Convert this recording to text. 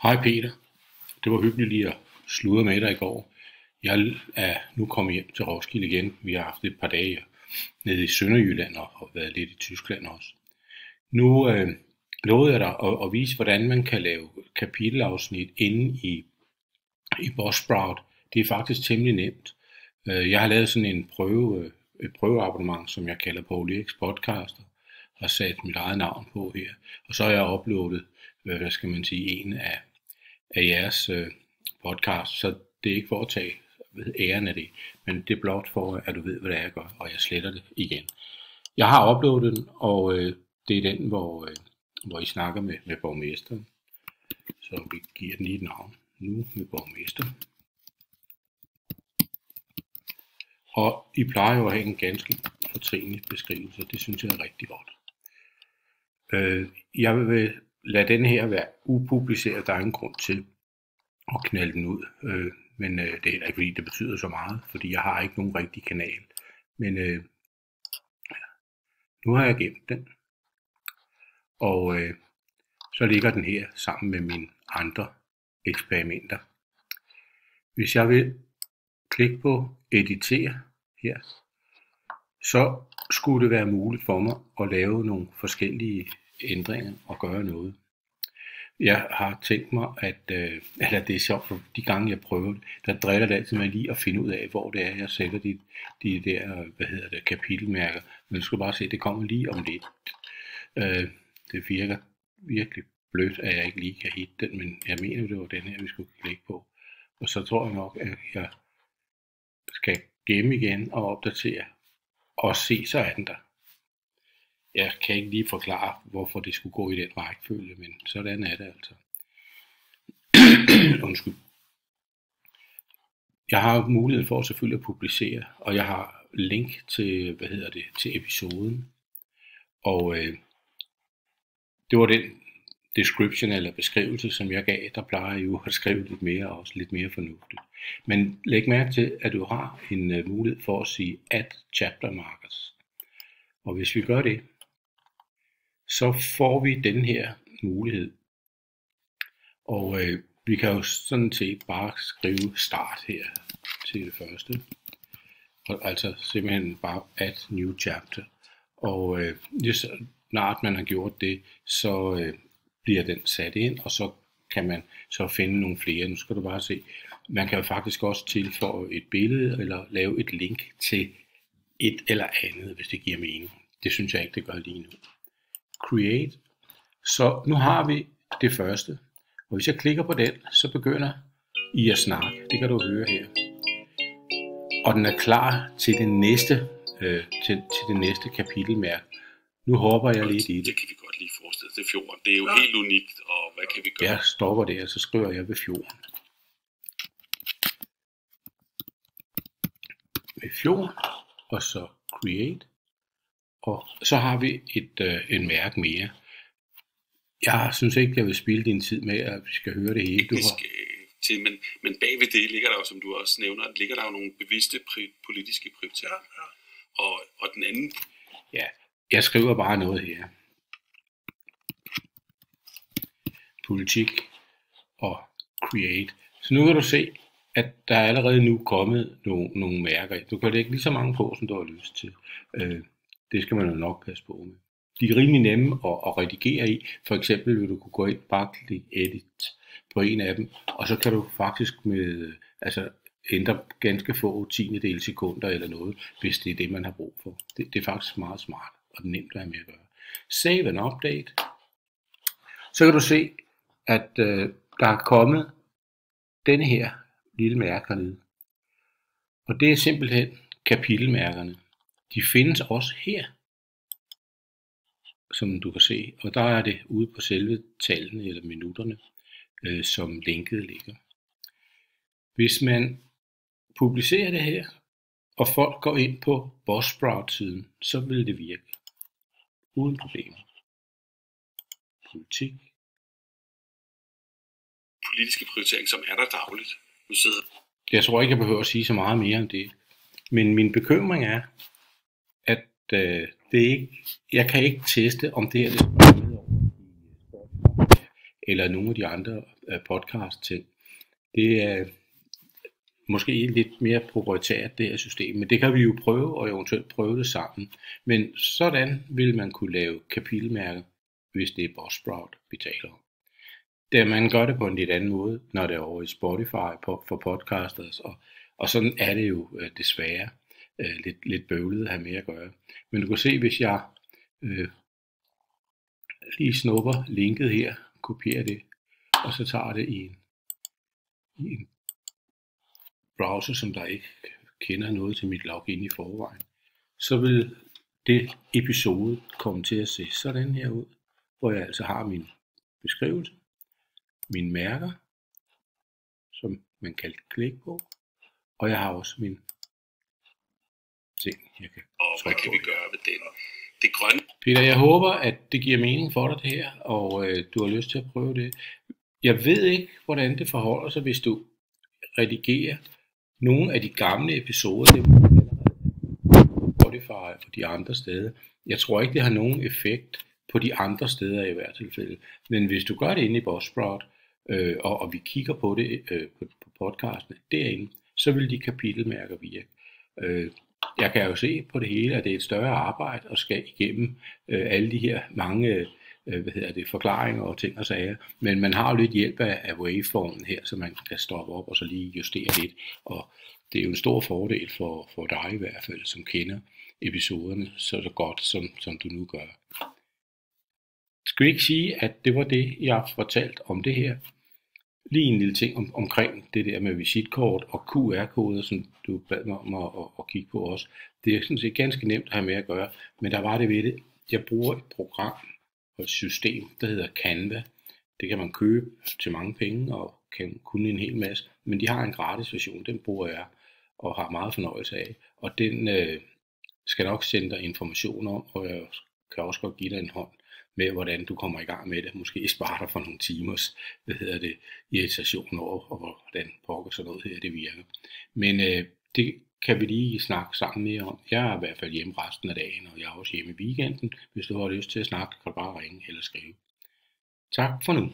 Hej Peter, det var hyggeligt lige at sludre med dig i går. Jeg er nu kommet hjem til Roskilde igen. Vi har haft et par dage nede i Sønderjylland og været lidt i Tyskland også. Nu lovede jeg dig at vise, hvordan man kan lave kapitelafsnit inde i Buzzsprout. Det er faktisk temmelig nemt. Jeg har lavet sådan et prøveabonnement, som jeg kalder Paul Eriks Podcaster, og sat mit eget navn på her. Og så har jeg uploadet, en af jeres podcast, så det er ikke for at tage æren af det, men det er blot for, at du ved, hvad det er, jeg gør, og jeg sletter det igen. Jeg har uploadet den, og det er den, hvor I snakker med borgmesteren. Så vi giver den lige et navn. Nu med borgmesteren. Og I plejer jo at have en ganske fortrinlig beskrivelse, det synes jeg er rigtig godt. Jeg vil lade den her være upubliceret, der er ingen grund til at knalde den ud. Men det er heller ikke fordi det betyder så meget, fordi jeg har ikke nogen rigtig kanal. Men nu har jeg gemt den. Og så ligger den her sammen med mine andre eksperimenter. Hvis jeg vil klikke på editere her, så skulle det være muligt for mig at lave nogle forskellige ændringer og gøre noget. Jeg har tænkt mig, eller det er sjovt, for de gange jeg prøver det, der driller det altid med lige at finde ud af, hvor det er, jeg sætter de der, kapitelmærker. Men du skal bare se, det kommer lige om lidt. Det virker virkelig blødt, at jeg ikke lige kan hitte den, men jeg mener, det var den her, vi skulle klikke på. Og så tror jeg nok, at jeg skal gemme igen og opdatere, og se, så er den der. Jeg kan ikke lige forklare, hvorfor det skulle gå i den rækkefølge, men sådan er det altså. Undskyld. Jeg har mulighed for selvfølgelig at publicere, og jeg har link til, til episoden. Og det var den description eller beskrivelse, som jeg gav. Der plejer jeg jo at skrive lidt mere, og også lidt mere fornuftigt. Men læg mærke til, at du har en mulighed for at sige add chapter markers. Og hvis vi gør det, så får vi den her mulighed. Og vi kan jo sådan set bare skrive start her til det første. Og altså simpelthen bare add new chapter. Og lige så snart man har gjort det, så bliver den sat ind, og så kan man så finde nogle flere. Nu skal du bare se. Man kan jo faktisk også tilføje et billede, eller lave et link til et eller andet, hvis det giver mening. Det synes jeg ikke, det gør lige nu. Create. Så nu har vi det første. Og hvis jeg klikker på den, så begynder I at snakke. Det kan du høre her. Og den er klar til det næste, til det næste kapitelmærke. Nu hopper jeg lidt i det. Det kan vi godt lige forestille til fjorden. Det er jo helt unikt, og hvad kan vi gøre? Jeg stopper der, så skriver jeg ved fjorden. Ved fjorden, og så create. Og så har vi en mærke mere. Jeg synes ikke, jeg vil spilde din tid med, at vi skal høre det hele. Men bagved det ligger der jo, som du også nævner, ligger der jo nogle bevidste politiske prioriteringer. Ja. Og den anden... Ja, jeg skriver bare noget her. Politik og create. Så nu kan du se, at der er allerede nu kommet nogle mærker. Du kan lægge lige så mange på, som du har lyst til. Det skal man jo nok passe på med. De er rimelig nemme at redigere i. For eksempel vil du kunne gå ind, bare klikke edit på en af dem, og så kan du faktisk ændre ganske få tiendedele sekunder eller noget, hvis det er det, man har brug for. Det er faktisk meget smart, og det er nemt at have med at gøre. Save and update. Så kan du se, at der er kommet denne her lille mærke hernede. Og det er simpelthen kapitelmærkerne. De findes også her, som du kan se, og der er det ude på selve tallene eller minutterne, som linket ligger. Hvis man publicerer det her, og folk går ind på Buzzsprout-siden, så vil det virke uden problemer. Politik. Politiske prioritering, som er der dagligt. Nu sidder... Jeg tror ikke, jeg behøver at sige så meget mere om det. Men min bekymring er, at det ikke, jeg kan ikke teste, om det er det med over i eller nogle af de andre podcast ting. Det er måske lidt mere proprietært, det her system, men det kan vi jo prøve, og eventuelt prøve det sammen. Men sådan vil man kunne lave kapitelmærker, hvis det er Buzzsprout, vi taler om. Da man gør det på en lidt anden måde, når det er over i Spotify for podcasters, og sådan er det jo desværre lidt bøvlet at have med at gøre. Men du kan se, hvis jeg lige snupper linket her, kopierer det, og så tager det i en browser, som der ikke kender noget til mit login i forvejen, så vil det episode komme til at se sådan her ud, hvor jeg altså har min beskrivelse, mine mærker, som man kan klikke på, og jeg har også min ting, jeg kan og hvad kan vi gøre ved den? Det grønne. Peter, jeg håber, at det giver mening for dig det her, og du har lyst til at prøve det. Jeg ved ikke, hvordan det forholder sig, hvis du redigerer nogle af de gamle episoder, det på Spotify og de andre steder. Jeg tror ikke, det har nogen effekt på de andre steder i hvert tilfælde. Men hvis du gør det inde i Buzzsprout, og vi kigger på det på podcasten derinde, så vil de kapitelmærker virke. Jeg kan jo se på det hele, at det er et større arbejde at skal igennem alle de her mange forklaringer og ting og sager, men man har jo lidt hjælp af waveformen her, så man kan stoppe op og så lige justere lidt, og det er jo en stor fordel for dig i hvert fald, som kender episoderne så godt, som du nu gør. Skal vi ikke sige, at det var det, jeg har fortalt om det her? Lige en lille ting omkring det der med visitkort og QR-koder, som du bad mig om at kigge på også. Det er sådan set ganske nemt at have med at gøre, men der var det ved det. Jeg bruger et program og et system, der hedder Canva. Det kan man købe til mange penge og kan kunne en hel masse, men de har en gratis version, den bruger jeg og har meget fornøjelse af. Og den skal nok sende dig information om, og jeg kan også godt give dig en hånd med, hvordan du kommer i gang med det. Måske sparer dig for nogle timers, irritation over, og hvordan pokker sådan noget her, det virker. Men det kan vi lige snakke sammen mere om. Jeg er i hvert fald hjemme resten af dagen, og jeg er også hjemme i weekenden. Hvis du har lyst til at snakke, kan du bare ringe eller skrive. Tak for nu.